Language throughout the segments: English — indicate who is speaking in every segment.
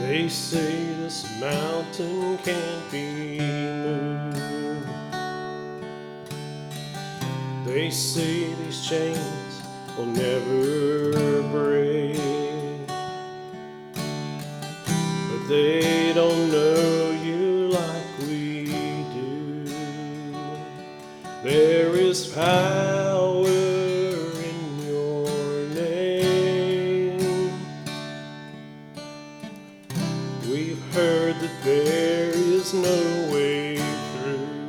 Speaker 1: They say this mountain can't be moved. They say these chains will never break. But they don't know you like we do. There is power in your name. We've heard that there is no way through.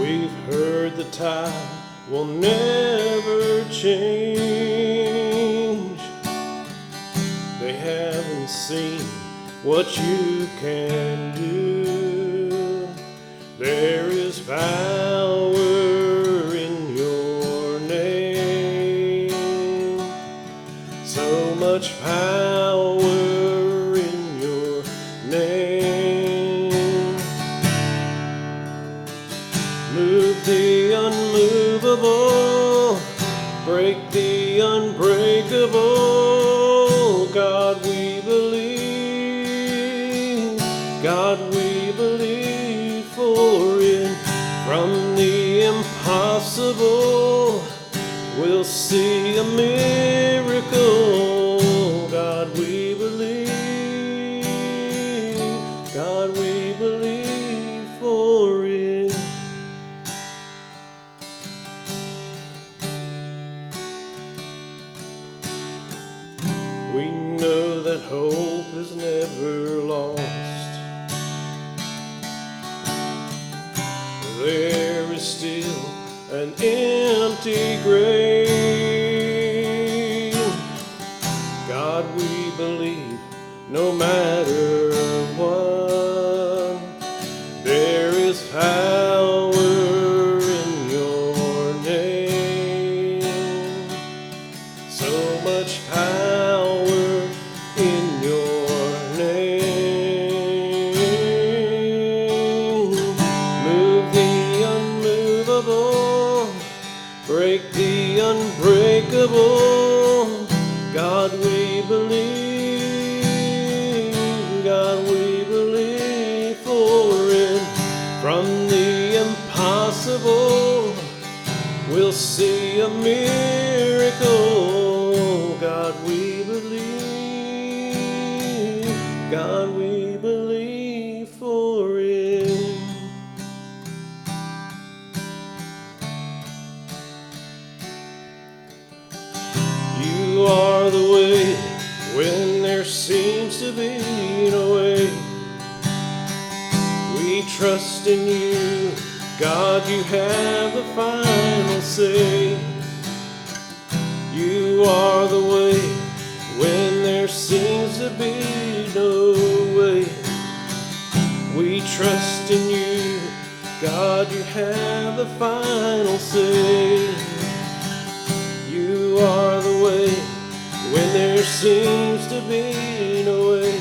Speaker 1: We've heard the tide will never change. They haven't seen what you can do. There is power in your name. So much power in your name. Move the unmovable, break the unbreakable. God, we believe. God, we believe for it. From the impossible, we'll see a miracle. God, we believe. God, we believe for it. We know that hope is never lost. There is still an empty grave. God, we believe no matter what, there is power in your name. So much power in your name. Move the unmovable, break the unbreakable. God, we believe. God, we believe for it. From the impossible, we'll see a miracle. God, we believe. God, we believe for it. You are the way when there seems to be no way. We trust in you, God, you have the final say. You are the way when there seems to be no way. We trust in you, God, you have the final say. You are the way when there seems to be no way.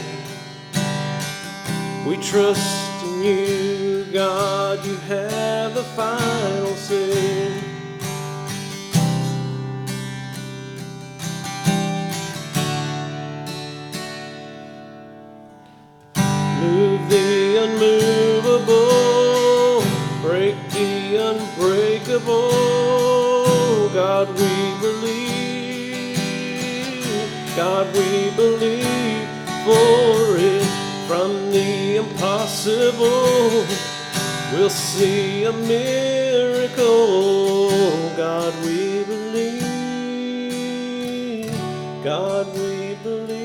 Speaker 1: We trust in you, God, you have the final say. Move the unmovable, break the unbreakable. God, we believe. God, we believe for it. From the impossible, we'll see a miracle. God, we believe. God, we believe.